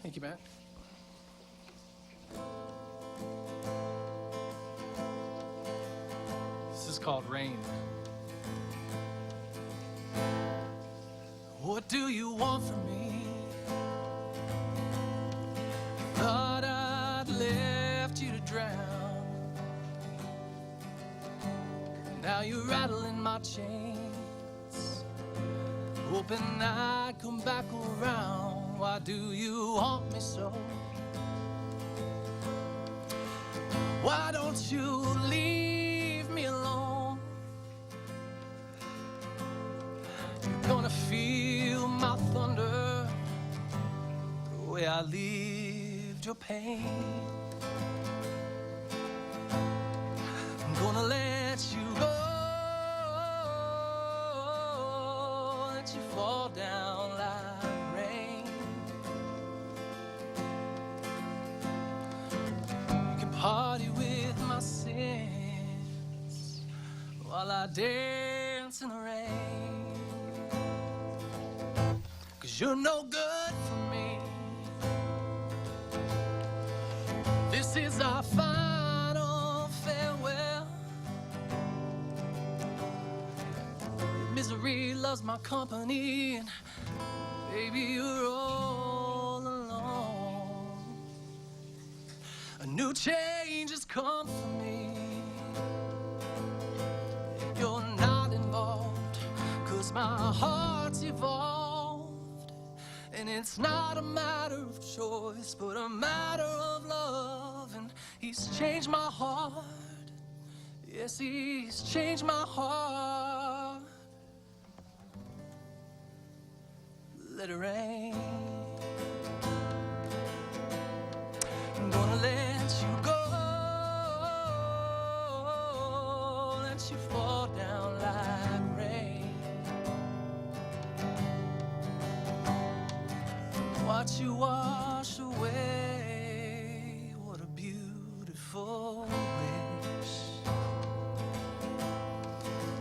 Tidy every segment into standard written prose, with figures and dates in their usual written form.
Thank you, Matt. This is called Rain. What do you want from me? Thought I'd left you to drown. Now you're rattling my chains, hoping I'd come back around. Why do you want me so? Why don't you leave me alone? You're gonna feel my thunder the way I lived your pain. I'm gonna let you go, let you fall down like rain. You can party with my sins while I dance in the rain. 'Cause you're no good for me. This is our final farewell. Misery loves my company, and baby, you're all alone. A new change has come for me. You're not involved, 'cause my heart's evolved. And it's not a matter of choice, but a matter of love. And he's changed my heart. Yes, he's changed my heart. Let it rain. I'm gonna let you go, let you fall down like rain. Watch you wash away. What a beautiful wish.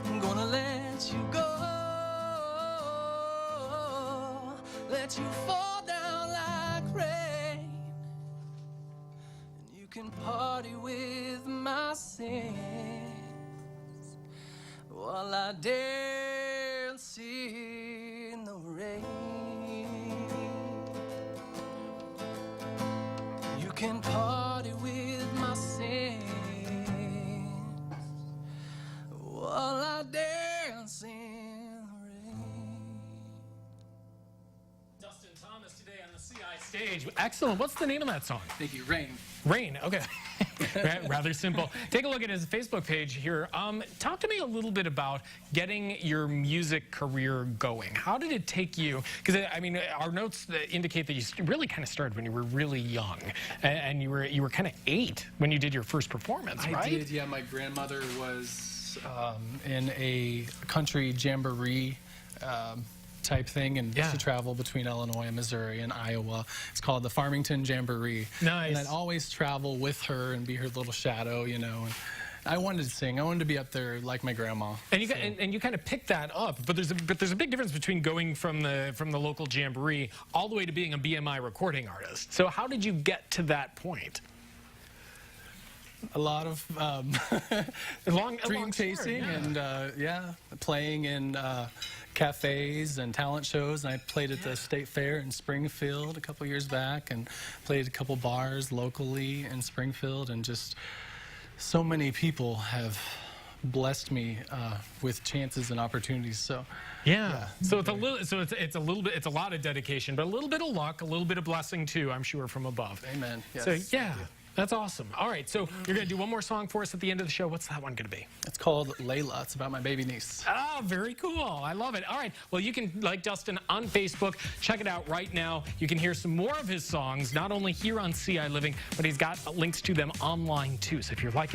I'm gonna let you go, let you fall down like rain. And you can party with my sins while I dance in the rain. You can party with my sins while I dance in the rain. Dustin Thomas today on the CI stage. Excellent. What's the name of that song? Thank you, Rain. Rain. Okay. Rather simple. Take a look at his Facebook page here. Talk to me a little bit about getting your music career going. How did it take you? Because I mean, our notes indicate that you really kind of started when you were really young, and you were kind of 8 when you did your first performance, right? I did. Yeah, my grandmother was in a country jamboree type thing, and she traveled between Illinois and Missouri and Iowa. It's called the Farmington Jamboree. Nice. And I'd always travel with her and be her little shadow, you know. And I wanted to sing. I wanted to be up there like my grandma. And you and you kind of picked that up. But there's a big difference between going from the local jamboree all the way to being a BMI recording artist. So how did you get to that point? A lot of dream chasing and playing in cafes and talent shows. And I played at the State Fair in Springfield a couple years back, and played a couple bars locally in Springfield. And just so many people have blessed me with chances and opportunities. So so it's a little bit, it's a lot of dedication, but a little bit of luck, a little bit of blessing too, I'm sure, from above. Amen. Yes. So that's awesome. All right, so you're going to do one more song for us at the end of the show. What's that one going to be? It's called Layla. It's about my baby niece. Oh, very cool. I love it. All right, well, you can, like Dustin, on Facebook. Check it out right now. You can hear some more of his songs, not only here on CI Living, but he's got links to them online, too. So if you're liking